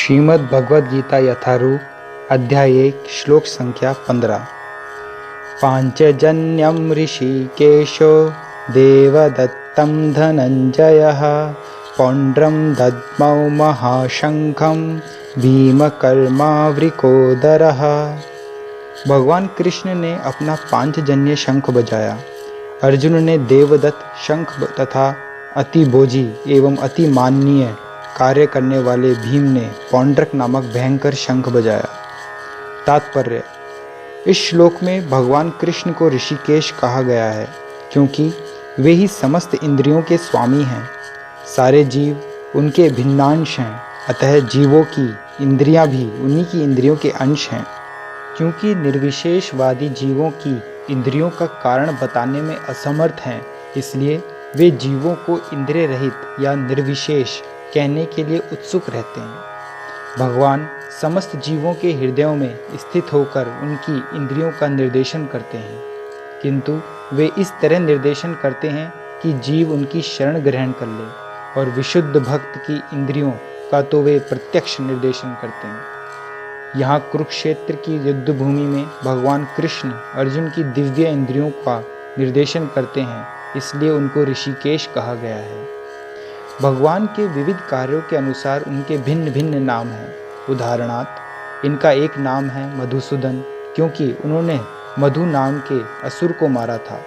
श्रीमद् भगवद गीता यथारूप अध्याय 1 श्लोक संख्या 15। पांचजन्यम ऋषिकेशो देवदत्तं धनंजयः पौंड्रं दद्मौ महाशंखं भीमकर्मावृकोदरः। भगवान कृष्ण ने अपना पांचजन्य शंख बजाया। अर्जुन ने देवदत्त शंख तथा अति बोझी एवं अति माननीय कार्य करने वाले भीम ने पौंड्रक नामक भयंकर शंख बजाया। तात्पर्य: इस श्लोक में भगवान कृष्ण को ऋषिकेश कहा गया है क्योंकि वे ही समस्त इंद्रियों के स्वामी हैं। सारे जीव उनके भिन्नांश हैं, अतः जीवों की इंद्रियां भी उन्हीं की इंद्रियों के अंश हैं। क्योंकि निर्विशेषवादी जीवों की इंद्रियों का कारण बताने में असमर्थ हैं, इसलिए वे जीवों को इंद्रिय रहित या निर्विशेष कहने के लिए उत्सुक रहते हैं। भगवान समस्त जीवों के हृदयों में स्थित होकर उनकी इंद्रियों का निर्देशन करते हैं, किंतु वे इस तरह निर्देशन करते हैं कि जीव उनकी शरण ग्रहण कर ले, और विशुद्ध भक्त की इंद्रियों का तो वे प्रत्यक्ष निर्देशन करते हैं। यहाँ कुरुक्षेत्र की युद्ध भूमि में भगवान कृष्ण अर्जुन की दिव्य इंद्रियों का निर्देशन करते हैं, इसलिए उनको ऋषिकेश कहा गया है। भगवान के विविध कार्यों के अनुसार उनके भिन्न भिन्न नाम हैं। उदाहरणार्थ इनका एक नाम है मधुसूदन, क्योंकि उन्होंने मधु नाम के असुर को मारा था।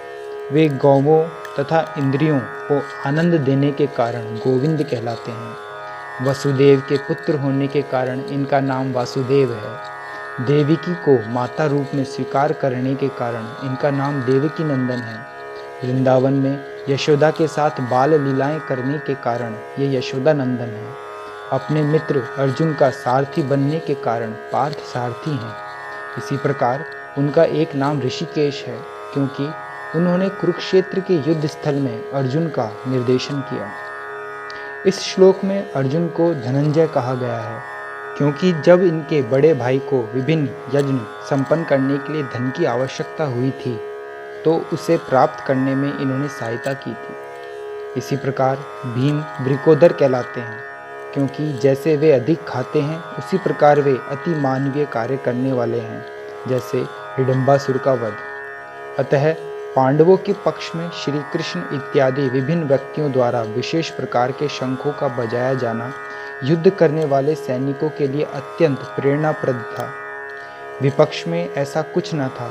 वे गौवों तथा इंद्रियों को आनंद देने के कारण गोविंद कहलाते हैं। वसुदेव के पुत्र होने के कारण इनका नाम वासुदेव है। देवकी को माता रूप में स्वीकार करने के कारण इनका नाम देवकी नंदन है। वृंदावन में यशोदा के साथ बाल लीलाएं करने के कारण ये यशोदा नंदन है। अपने मित्र अर्जुन का सारथी बनने के कारण पार्थ सारथी हैं। इसी प्रकार उनका एक नाम ऋषिकेश है, क्योंकि उन्होंने कुरुक्षेत्र के युद्ध स्थल में अर्जुन का निर्देशन किया। इस श्लोक में अर्जुन को धनंजय कहा गया है, क्योंकि जब इनके बड़े भाई को विभिन्न यज्ञ संपन्न करने के लिए धन की आवश्यकता हुई थी, तो उसे प्राप्त करने में इन्होंने सहायता की थी। इसी प्रकार भीम वृकोदर कहलाते हैं, क्योंकि जैसे वे अधिक खाते हैं उसी प्रकार वे अति मानवीय कार्य करने वाले हैं, जैसे हिडम्बासुर का वध। अतः पांडवों के पक्ष में श्री कृष्ण इत्यादि विभिन्न व्यक्तियों द्वारा विशेष प्रकार के शंखों का बजाया जाना युद्ध करने वाले सैनिकों के लिए अत्यंत प्रेरणाप्रद था। विपक्ष में ऐसा कुछ न था।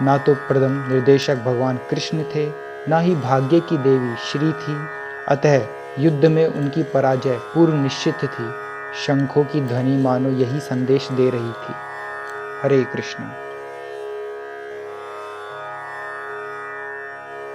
ना तो प्रथम निर्देशक भगवान कृष्ण थे, ना ही भाग्य की देवी श्री थी। अतः युद्ध में उनकी पराजय पूर्व निश्चित थी। शंखों की ध्वनि मानो यही संदेश दे रही थी। हरे कृष्ण।